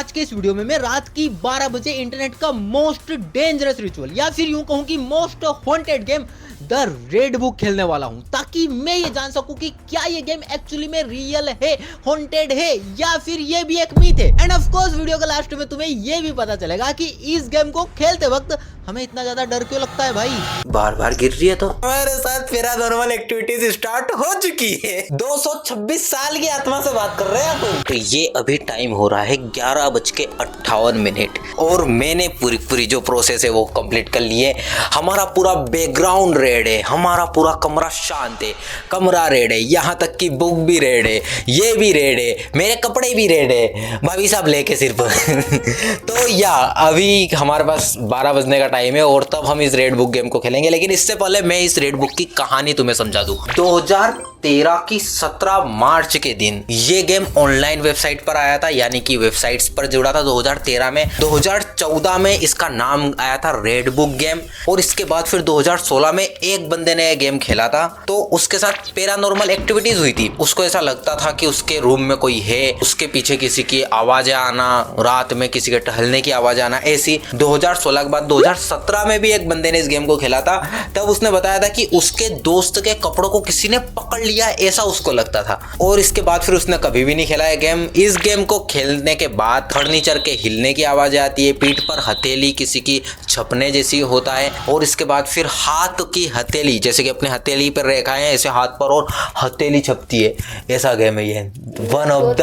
आज के इस वीडियो में मैं रात की 12 बजे इंटरनेट का मोस्ट डेंजरस रिचुअल या फिर यूं कहूं कि most haunted game the red book खेलने वाला हूं, ताकि मैं ये जान सकूं कि क्या ये गेम एक्चुअली में रियल है, हॉन्टेड है या फिर ये भी एक मीथ है। एंड ऑफ कोर्स वीडियो के लास्ट में तुम्हें ये भी पता चलेगा कि इस गेम को खेलते वक्त हमें इतना ज्यादा डर क्यों लगता है भाई। बार बार गिर रही है तो हमारे साथ पैरानॉर्मल एक्टिविटीज स्टार्ट हो चुकी है। 226 साल की आत्मा से बात कर रहे हैं आप। तो ये अभी टाइम हो रहा है 11:58 और मैंने पूरी जो प्रोसेस है वो कंप्लीट कर ली है। हमारा पूरा बैकग्राउंड रेड है, हमारा पूरा कमरा शांत है, कमरा रेड है, यहाँ तक कि बुक भी रेड है, ये भी रेड है, मेरे कपड़े भी रेड है, भाभी साहब लेके सिर्फ तो या अभी हमारे पास 12 बजने का टाइम है और तब हम इस रेड बुक गेम को खेलेंगे। लेकिन इससे पहले मैं इस रेड बुक की कहानी तुम्हें समझा दूं। 2013 की 17 मार्च के दिन ये गेम ऑनलाइन वेबसाइट पर आया था, यानी कि वेबसाइट्स पर जुड़ा था 2013 में। 2014 में इसका नाम आया था रेड बुक गेम और इसके बाद फिर 2016 में एक बंदे ने गेम खेला था तो उसके साथ पैरानॉर्मल एक्टिविटीज हुई थी। उसको ऐसा लगता था कि उसके रूम में कोई है, उसके पीछे किसी की आवाजें आना, रात में किसी के टहलने की आवाज आना, ऐसी। 2016 के बाद 2017 में भी एक बंदे ने इस गेम को खेला था। तब उसने बताया था कि उसके दोस्त के कपड़ों को किसी ने पकड़ लिया, ऐसा उसको लगता था। और इसके बाद फिर उसने कभी भी नहीं खेला है गेम। इस गेम को खेलने के बाद फर्नीचर के हिलने की आवाज आती है, पीठ पर हथेली किसी की छपने जैसी होता है और इसके बाद फिर हाथ की हथेली, जैसे कि अपने हथेली पर रेखा है ऐसे हाथ पर और हथेली छपती है, ऐसा गेम है ये। वन ऑफ द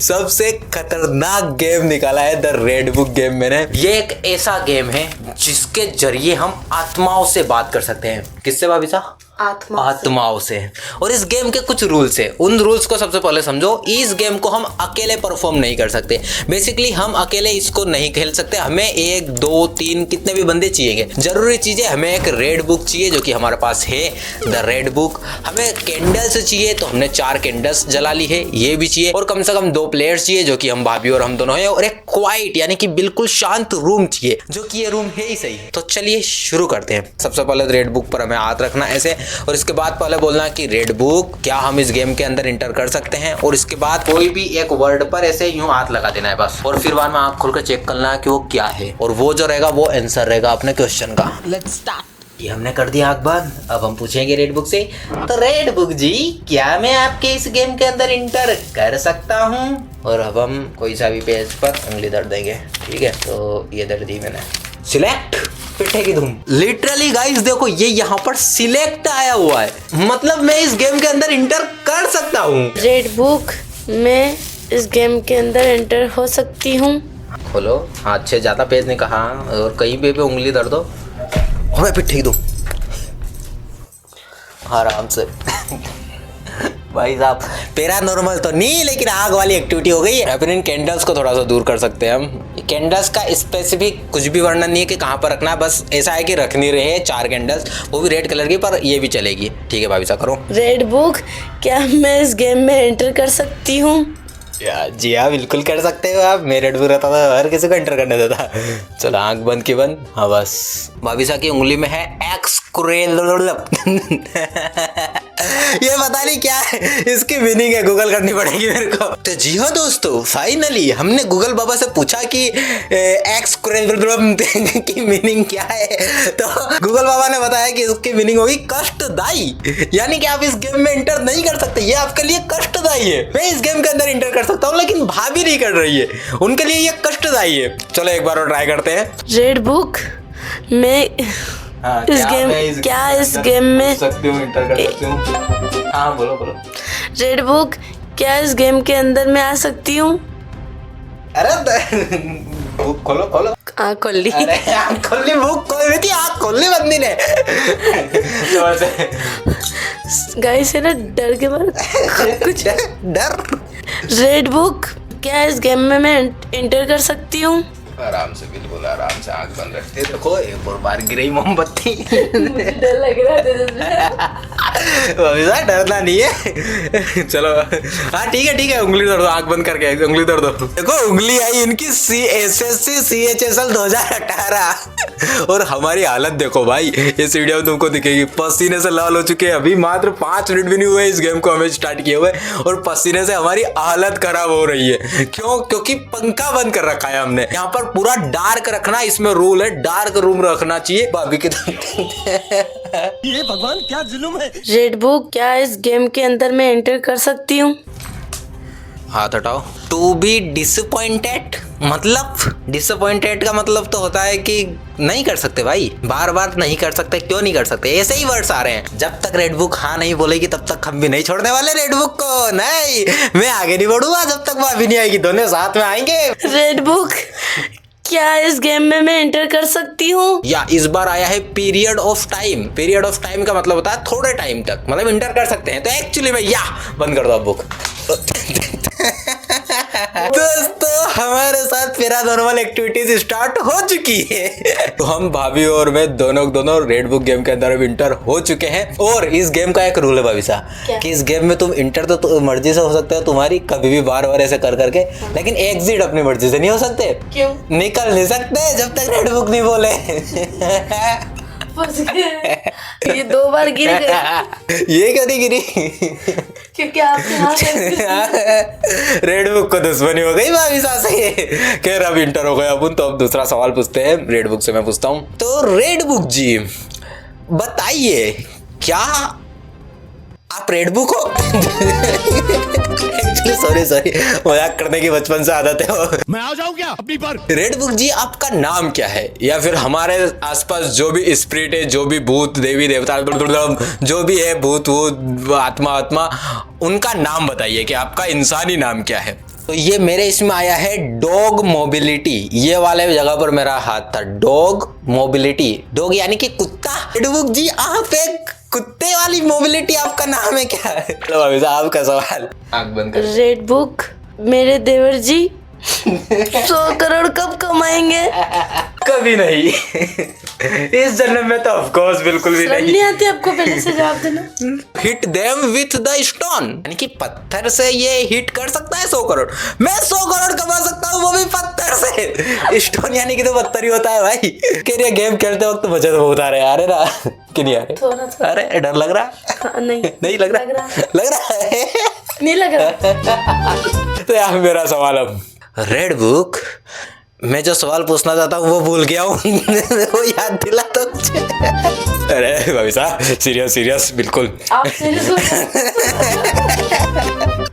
सबसे खतरनाक गेम निकाला है द रेड बुक गेम मैंने। ये एक ऐसा गेम है जिसके जरिए हम आत्माओं से बात कर सकते हैं। किससे भाभी साहब? आत्माओं से। और इस गेम के कुछ रूल्स है, उन रूल्स को सबसे पहले समझो। इस गेम को हम अकेले परफॉर्म नहीं कर सकते। बेसिकली हम अकेले इसको नहीं खेल सकते, हमें 1 2 3 कितने भी बंदे चाहिए। जरूरी चीजें, हमें एक रेड बुक चाहिए जो कि हमारे पास है द रेड बुक। हमें कैंडल्स चाहिए तो हमने 4 कैंडल्स जला ली है, ये भी चाहिए। और कम से कम 2 प्लेयर्स चाहिए जो कि हम भाभी और हम दोनों हैं। और एक क्वाइट यानी कि बिल्कुल शांत रूम चाहिए, जो कि ये रूम है ही सही। तो चलिए शुरू करते हैं। सबसे पहले रेड बुक पर हमें हाथ रखना ऐसे और इसके बाद पहले बोलना कि रेड बुक क्या हम इस गेम के अंदर इंटर कर सकते हैं। और इसके बाद कोई भी एक वर्ड पर ऐसे यूं हाथ लगा देना है बस। और फिर बाद में आंख खोलकर चेक करना है कि वो क्या है और वो जो रहेगा वो आंसर रहेगा अपने क्वेश्चन का। Let's start. ये हमने कर दिया आंख बंद। अब हम पूछेंगे रेड बुक से, तो रेड बुक जी क्या मैं आपके इस गेम के अंदर इंटर कर सकता हूँ? और अब हम कोई सा भी पेज पर उंगली दर्द देंगे, ठीक है? तो ये दर्द दी मैंने। सिलेक्ट पिट्ठे की धूम। लिटरली गाइस देखो ये यहाँ पर सिलेक्ट आया हुआ है, मतलब मैं इस गेम के अंदर इंटर कर सकता हूँ। रेड बुक मैं इस गेम के अंदर एंटर हो सकती हूँ। खोलो हाथ से, ज्यादा पेज नहीं कहा और कहीं पे भी उंगली दर्द हो और पिट्ठे की धूम आराम से। भाई साहब पैरानॉर्मल तो नहीं, लेकिन आग वाली एक्टिविटी हो गई है। अब इन कैंडल्स को थोड़ा सा दूर कर सकते हैं हम। कैंडल्स का स्पेसिफिक कुछ भी वर्णन नहीं है कि कहाँ पर रखना है, बस ऐसा है कि रखनी रहे 4 कैंडल्स, वो भी रेड कलर की, पर ये भी चलेगी। ठीक है भाभी साहब करो। रेड बुक क्या मैं इस गेम में एंटर कर सकती हूँ? जी हाँ बिल्कुल कर सकते हो आप। मैं रेड बुक रहता था हर किसी को एंटर करने देता। चलो आंख बंद की बंद। हाँ बस भाभी साहब की उंगली में है एक्सक्रेल। ये पता नहीं क्या है, इसकी मीनिंग है, गूगल करनी पड़ेगी मेरे को। तो जी हाँ दोस्तों, फाइनली हमने गूगल बाबा से पूछा कि एक्सक्रेल की मीनिंग क्या है। तो गूगल बाबा ने बताया कि इसकी मीनिंग होगी कष्टदायी, यानी कि आप इस गेम में एंटर नहीं कर सकते, ये आपके लिए कष्टदायी है। मैं इस गेम के अंदर एंटर कर सकता हूँ लेकिन भाभी नहीं कर रही है, उनके लिए ये कष्टदायी है। चलो एक बार और ट्राई करते हैं। रेड बुक मैं इस गेम में सकती हूँ, इंटर कर सकती हूँ। हाँ बोलो बोलो। रेड बुक क्या इस गेम के अंदर मैं आ सकती हूँ? अरे बुक खोलो खोलो। आँख खोल ली। अरे आँख खोल ली, बुक खोल रही थी, आँख खोल ली बंदी ने। गाइस है ना डर के मारे कुछ डर। रेड बुक क्या इस गेम में मैं एंटर कर सकती हूँ? आराम से, बिल्कुल आराम से आँख बंद रखते। देखो एक और बार गिरी मोमबत्ती। मुझे डर लग रहा था। भाभी साहब डरना नहीं है। चलो हाँ ठीक है उंगली दर्द दो, आंख बंद करके उंगली दर्द दो। देखो उंगली आई इनकी SSC CHSL 2018 और हमारी हालत देखो भाई, इस वीडियो में तुमको दिखेगी पसीने से लाल हो चुके हैं। अभी मात्र 5 मिनट भी नहीं हुए इस गेम को हमें स्टार्ट किए हुए और पसीने से हमारी हालत खराब हो रही है। क्यों? क्योंकि पंखा बंद कर रखा है हमने। यहाँ पर पूरा डार्क रखना इसमें रूल है, डार्क रूम रखना चाहिए। भाभी की ये भगवान क्या जुल्म है। रेड बुक, क्या इस गेम के अंदर मैं एंटर कर सकती हूँ? हाथ हटाओ। टू बी डिसअपॉइंटेड, मतलब डिसअपॉइंटेड का मतलब तो होता है कि नहीं कर सकते भाई, बार बार नहीं कर सकते। क्यों नहीं कर सकते? ऐसे ही वर्ड्स आ रहे हैं। जब तक रेड बुक हाँ नहीं बोलेगी तब तक हम भी नहीं छोड़ने वाले रेड बुक को। नहीं, मैं आगे नहीं बढ़ूंगा जब तक भाभी नहीं आएगी। दोनों साथ में आएंगे। रेड बुक, क्या इस गेम में मैं एंटर कर सकती हूँ? या इस बार आया है period of time. Period of time का मतलब होता है थोड़े टाइम तक, मतलब इंटर कर सकते हैं। तो एक्चुअली में या बंद कर दो अब बुक। दोस्तों हमारे साथ पैरानॉर्मल एक्टिविटीज स्टार्ट हो चुकी है। तो हम भाभी और मैं दोनों रेड बुक गेम के अंदर अब इंटर हो चुके हैं। और इस गेम का एक रूल है भाभी साहब कि इस गेम में तुम इंटर तो मर्जी से हो सकते हो तुम्हारी, कभी भी बार बार ऐसे कर करके, लेकिन एग्जिट अपनी मर्जी से नहीं हो सकते। क्यों? निकल नहीं सकते जब तक रेड बुक नहीं बोले। फंस गए। ये 2 बार गिर गए। ये क्यों नहीं गिरी? क्योंकि आपके हाथ रेड बुक को दुश्मनी हो गई भाभी साहब से। कह रहा अब इंटर हो गया अपन, तो अब दूसरा सवाल पूछते हैं। रेड बुक से मैं पूछता हूँ। तो रेड बुक जी बताइए, क्या आप रेड बुक हो? सॉरी मजाक करने की बचपन से आदत है। मैं आ जाऊं क्या अपनी पर? रेड बुक जी आपका नाम क्या है? या फिर हमारे आसपास जो भी स्पिरिट है, जो भी भूत देवी देवता जो भी है, भूत आत्मा उनका नाम बताइए कि आपका इंसानी नाम क्या है। तो ये मेरे इसमें आया है डॉग मोबिलिटी। ये वाले जगह पर मेरा हाथ था, डॉग मोबिलिटी। डॉग यानी कि कुत्ता। रेड बुक जी आप एक कुत्ते वाली मोबिलिटी, आपका नाम है क्या? चलो भाभी साहब आपका सवाल। आंख बंद कर। रेड बुक, मेरे देवर जी 100 करोड़ कब कमाएंगे? कभी नहीं। इस जन्म में तो ऑफ कोर्स बिल्कुल भी नहीं। आती आपको पहले से जवाब देना। Hit them with the stone, यानी कि पत्थर से ये हिट कर सकता है 100 करोड़। मैं 100 करोड़ कमा सकता हूँ, वो भी पत्थर से। स्टोन यानी कि तो पत्थर ही होता है भाई। कह रही गेम खेलते वक्त मजा तो बहुत आ रहे आ रहे ना कि नहीं आ रहे? थोड़ा। अरे डर लग रहा? हाँ, नहीं लग रहा है। नहीं लग रहा। तो यार मेरा सवाल अब। रेड बुक, मैं जो सवाल पूछना चाहता हूँ वो भूल गया हूँ। वो याद दिला तो मुझे। अरे भाभी साहब सीरियस बिल्कुल। आप सीरियस?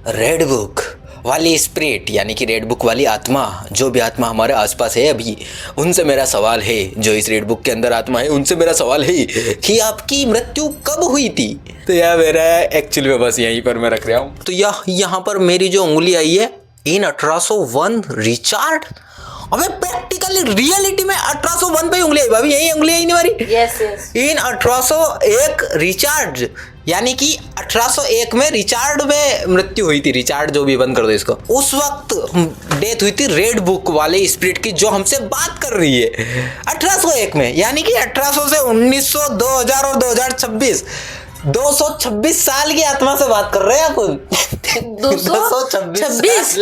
रेड बुक वाली स्पिरिट यानी कि रेड बुक वाली आत्मा, जो भी आत्मा हमारे आसपास है अभी, उनसे मेरा सवाल है, जो इस रेड बुक के अंदर आत्मा है उनसे मेरा सवाल है कि आपकी मृत्यु कब हुई थी? तो यार मेरा एक्चुअली में बस यहीं पर मैं रख रहा हूँ। तो यहाँ पर मेरी जो उंगली आई है इन 1801 रिचार्ड। अबे प्रैक्टिकली रियलिटी में 1801 पे उंगली आई भाभी, यही उंगली आई नहीं हमारी। यस। इन 1801 रिचार्ड यानी कि 1801 में रिचार्ड में मृत्यु हुई थी। रिचार्ड जो भी, बंद कर दो इसको। उस वक्त डेथ हुई थी रेड बुक वाले स्पिरिट की जो हमसे बात कर रही है 1801 में, यानी कि 1800 से 1900, 2000 और 2026 226 साल की आत्मा से बात कर रहे हैं अपन। 226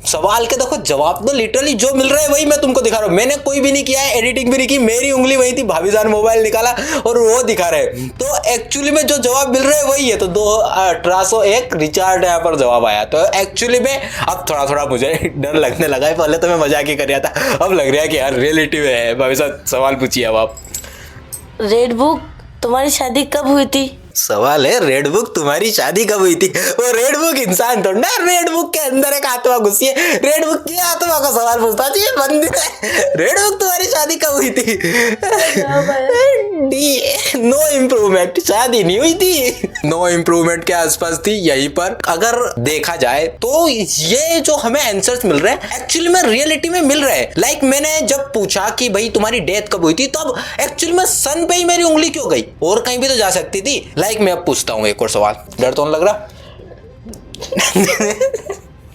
सवाल के देखो जवाब तो लिटरली जो मिल रहा है वही मैं तुमको दिखा रहा हूँ। मैंने कोई भी नहीं किया है, एडिटिंग भी नहीं की, मेरी उंगली वही थी, भाभी जान मोबाइल निकाला और वो दिखा रहे। तो एक्चुअली में जो जवाब मिल रहा है वही है। तो 1801 रिचार्ड यहाँ पर जवाब आया। तो एक्चुअली में अब थोड़ा मुझे डर लगने लगा है। पहले तो मैं मजाक ही कर रहा था, अब लग रहा है कि यार रियलिटी में है। भाभी साहब सवाल पूछिए अब आप। रेड बुक, तुम्हारी शादी कब हुई थी? सवाल है रेड बुक तुम्हारी शादी कब हुई थी? वो रेड बुक इंसान थोड़ा ना, रेड बुक के अंदर एक आत्मा घुसी है। रेड बुक की आत्मा का सवाल पूछता चाहिए बंदी है। रेड बुक तुम्हारी शादी कब हुई थी? नो इम्प्रूवमेंट, शादी नहीं हुई थी। नो इम्प्रूवमेंट के आसपास थी यहीं पर। अगर देखा जाए तो ये जो हमें आंसर्स मिल रहे हैं एक्चुअली में रियलिटी में मिल रहे हैं। लाइक मैंने जब पूछा कि भाई तुम्हारी डेथ कब हुई थी, तब एक्चुअली में सन पे ही मेरी उंगली क्यों गई, और कहीं भी तो जा सकती थी। लाइक मैं अब पूछता हूँ एक और सवाल। डर तो नहीं लग रहा?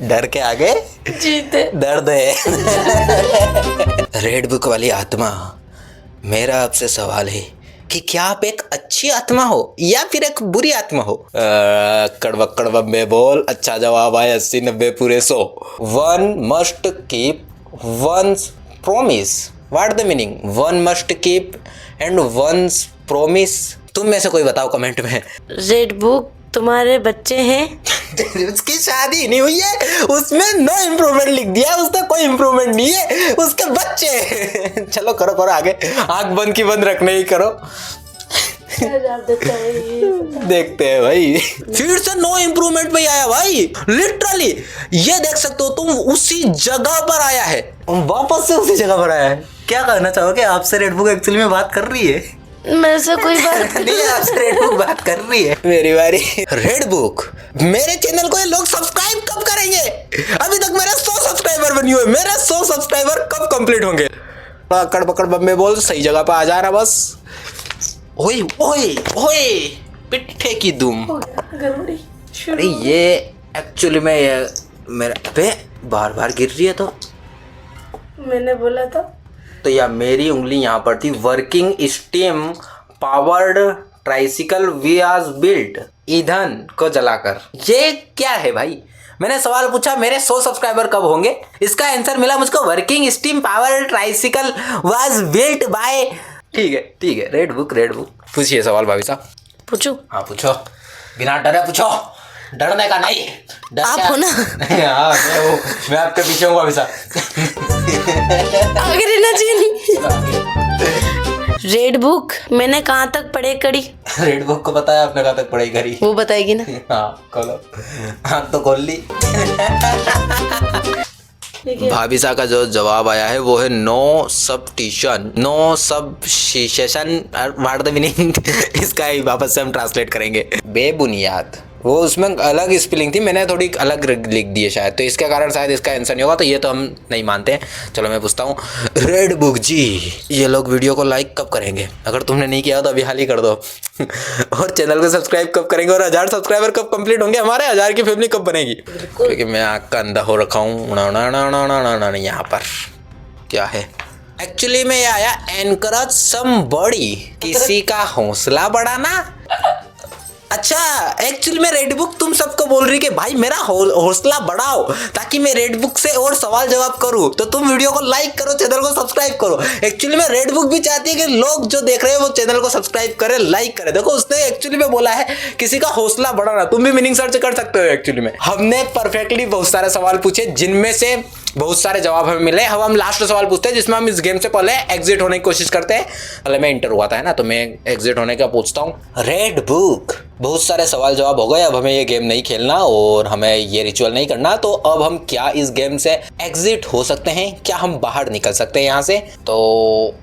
डर के आगे जीते दर्द है। रेड बुक वाली आत्मा, मेरा आपसे सवाल है कि क्या आप एक अच्छी आत्मा हो या फिर एक बुरी आत्मा हो? कड़वा कड़वा में बोल। अच्छा जवाब आया 80-90 पूरे 100। One must keep once promise. What the meaning? One must keep and once promise. तुम में से कोई बताओ कमेंट में। रेड बुक तुम्हारे बच्चे हैं? उसकी शादी नहीं हुई है, उसमें नो इम्प्रूवमेंट लिख दिया, उसमें कोई इम्प्रूवमेंट नहीं है, उसके बच्चे। चलो करो करो आगे, आंख बंद की बंद रखने ही करो। देखते हैं भाई। फिर से नो इम्प्रूवमेंट पे आया भाई, लिटरली ये देख सकते हो तुम, उसी जगह पर आया है, वापस से उसी जगह पर आया है। क्या कहना चाहोगे? आपसे रेड बुक एक्चुअली में बात कर रही है। मेरे से कोई बात नहीं, आपसे रेड बुक बात कर रही है। मेरी बारी। रेड बुक, मेरे चैनल को ये लोग सब्सक्राइब कब करेंगे? अभी तक मेरे 100 सब्सक्राइबर बनी हुए, मेरे 100 सब्सक्राइबर कब कंप्लीट होंगे? कड़ पकड़ बम्बे बोल, सही जगह पे आ जा रहा बस। ओए ओए ओए, पिट्ठे की दुम। अरे ये एक्चुअली में ये मेरे पे बार बार गिर रही है, तो मैंने बोला था तो या मेरी उंगली यहाँ पर थी। Working steam powered tricycle VR built, ईंधन को जलाकर। ये क्या है भाई? मैंने सवाल पूछा मेरे 100 सब्सक्राइबर कब होंगे, इसका आंसर मिला मुझको working steam powered tricycle was built by. ठीक है रेड बुक पूछिए सवाल भाभी साहब। पूछू? हाँ पूछो, बिना डरे पूछो, डरने का नहीं। आप हो ना? हाँ मैं हूँ, मैं आपके पीछे हूँ भाभी साहब। आगे रहना चाहिए। रेड बुक मैंने कहाँ तक पढ़ाई करी? रेड बुक को पता है आपने कहाँ तक पढ़ाई करी? वो बताएगी ना। हाँ खोलो, हाँ तो खोल ली। भाभी साहब का जो जवाब आया है वो है no substitution, no substitution. What the meaning? इसका ही वापस से हम ट्रांसलेट करेंगे। बेबुनियाद, वो उसमें अलग स्पेलिंग थी, मैंने थोड़ी अलग लिख दी है शायद, तो इसके कारण शायद इसका आंसर नहीं होगा, तो ये तो हम नहीं मानते हैं। चलो मैं पूछता हूँ, रेड बुक जी ये लोग वीडियो को लाइक कब करेंगे? अगर तुमने नहीं किया तो अभी हाल ही कर दो। और चैनल को सब्सक्राइब कब करेंगे? और 1000 सब्सक्राइबर कब कंप्लीट होंगे? हमारे 1000 की फैमिली कब बनेगी? क्योंकि मैं आँख का अंधा हो रखा हूँ। यहाँ पर क्या है? एक्चुअली में आया एनकरेज समबॉडी, किसी का हौसला बढ़ाना। अच्छा, एक्चुअली में रेड बुक तुम सबको बोल रही कि भाई मेरा हौसला बढ़ाओ ताकि मैं रेड बुक से और सवाल जवाब करूं, तो तुम वीडियो को लाइक करो, चैनल को सब्सक्राइब करो। एक्चुअली में रेड बुक भी चाहती है कि लोग जो देख रहे हैं वो चैनल को सब्सक्राइब करें, लाइक करें। देखो उसने एक्चुअली में बोला है किसी का हौसला बढ़ाना, तुम भी मीनिंग सर्च कर सकते हो। एक्चुअली में हमने परफेक्टली बहुत सारे सवाल पूछे जिनमें से बहुत सारे जवाब हमें मिले। अब हम लास्ट सवाल पूछते हैं जिसमें हम इस गेम से पहले एग्जिट होने की कोशिश करते हैं। पहले मैं इंटर हुआ था ना, तो मैं एग्जिट होने का पूछता हूँ। रेड बुक, बहुत सारे सवाल जवाब हो गए, अब हमें ये गेम नहीं खेलना और हमें ये रिचुअल नहीं करना, तो अब हम क्या इस गेम से एग्जिट हो सकते हैं? क्या हम बाहर निकल सकते हैं यहाँ से? तो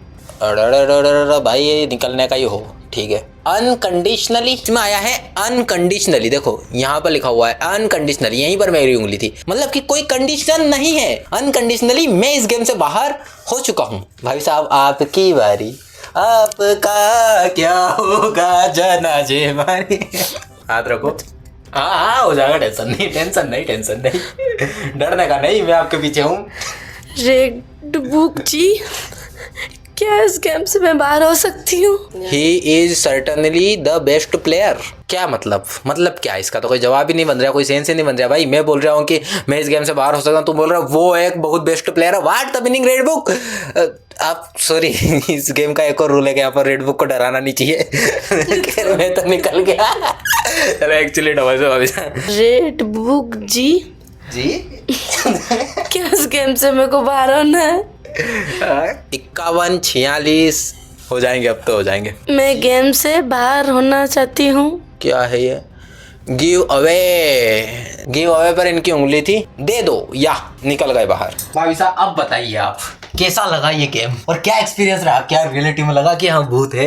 भाई ये निकलने का ही हो, ठीक है। अनकंडीशनली इसमें आया है, अनकंडीशनली देखो यहाँ पर लिखा हुआ है अनकंडीशनली, यहीं पर मेरी उंगली थी, मतलब कि कोई कंडीशन नहीं है। अनकंडीशनली मैं इस गेम से बाहर हो चुका हूँ। भाई साहब आपकी बारी, आपका क्या होगा जनाजे मारी। हाथ रखो, हाँ हो जाएगा, टेंशन नहीं, डरने का नहीं, मैं आपके पीछे हूँ। रेड बुक जी क्या इस गेम से मैं बाहर हो सकती हूँ? He is certainly the best player। क्या मतलब क्या? इसका तो कोई जवाब ही नहीं बन रहा, कोई सेंस ही नहीं बन रहा भाई। मैं बोल रहा हूँ कि मैं इस गेम से बाहर हो सकता हूँ, तुम बोल रहे हो वो एक बहुत बेस्ट प्लेयर है। What the meaning red book? आप सॉरी, इस गेम का एक और रूल है कि यहाँ पर रेड बुक को डराना नहीं चाहिए। मैं तो निकल गया। चलो एक्चुअली डबल से भाभी। रेड बुक जी क्या इस गेम से मेरे को बाहर होना है? 51 46 हो जाएंगे, अब तो हो जाएंगे। मैं गेम से बाहर होना चाहती हूँ। क्या है ये? गिव अवे पर इनकी उंगली थी, दे दो या निकल गए बाहर। भाभी साहब अब बताइए आप कैसा लगा ये गेम और क्या एक्सपीरियंस रहा? क्या रियलिटी में लगा कि हाँ भूत है?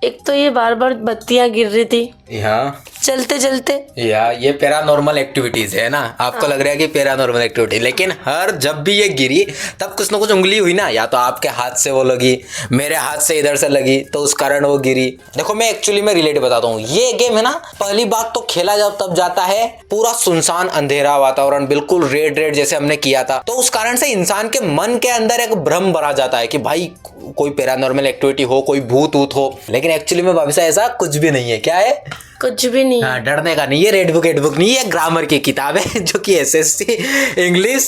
एक तो ये बार बार बत्तियां गिर रही थी, हाँ चलते चलते। यार ये पैरानॉर्मल एक्टिविटीज है ना, आपको लग रहा है कि पैरानॉर्मल एक्टिविटी, लेकिन हर जब भी ये गिरी तब कुछ ना कुछ उंगली हुई ना, या तो आपके हाथ से वो लगी, मेरे हाथ से इधर से लगी, तो उस कारण वो गिरी। देखो मैं एक्चुअली में रिलेट बताता हूँ, ये गेम है ना, पहली बात तो खेला जब तब जाता है पूरा सुनसान अंधेरा वातावरण, बिल्कुल रेड रेड जैसे हमने किया था, तो उस कारण से इंसान के मन के अंदर एक भ्रम भरा जाता है कि भाई कोई पैरानॉर्मल एक्टिविटी हो, कोई भूत ऊत हो, लेकिन एक्चुअली में भाभी साहब ऐसा कुछ भी नहीं है। क्या है? कुछ भी नहीं। हाँ, डरने का नहीं है। रेड बुक नहीं है, ग्रामर की किताब है जो कि एसएससी इंग्लिश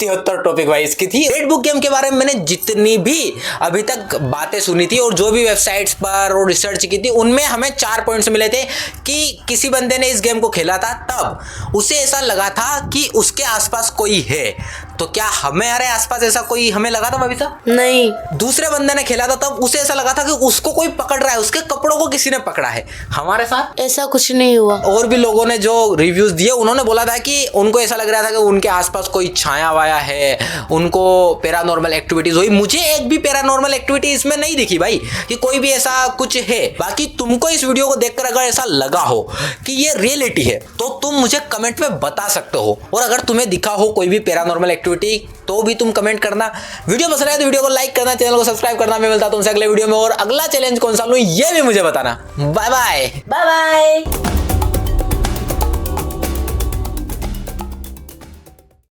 73 टॉपिक वाइज की थी। रेड बुक गेम के बारे में मैंने जितनी भी अभी तक बातें सुनी थी और जो भी वेबसाइट्स पर और रिसर्च की थी, उनमें हमें 4 पॉइंट्स मिले थे कि किसी बंदे ने इस गेम को खेला था तब उसे ऐसा लगा था कि उसके आसपास कोई है। तो क्या हमारे आसपास ऐसा कोई हमें लगा था भाभी साहब? नहीं। दूसरे बंदे ने खेला था तब उसे ऐसा लगा था कि उसको कोई पकड़ रहा है, उसके कपड़ों को किसी ने पकड़ा है। हमारे साथ ऐसा कुछ नहीं हुआ। और भी लोगों ने जो रिव्यूज दिए उन्होंने बोला था कि उनको ऐसा लग रहा था कि उनके आसपास कोई छाया वाया है, उनको पैरानॉर्मल एक्टिविटीज हुई। मुझे एक भी पैरानॉर्मल एक्टिविटी इसमें नहीं दिखी भाई कि कोई भी ऐसा कुछ है। बाकी तुमको इस वीडियो को देखकर अगर ऐसा लगा हो कि ये रियलिटी है तो तुम मुझे कमेंट में बता सकते हो, और अगर तुम्हें दिखा हो कोई भी पैरानॉर्मल एक्टिविटी तो भी तुम कमेंट करना। वीडियो पसंद आए तो वीडियो को लाइक करना, चैनल को सब्सक्राइब करना। मैं मिलता हूं तुमसे अगले वीडियो में, और अगला चैलेंज कौन सा लूं ये भी मुझे बताना। Bye bye. Bye bye.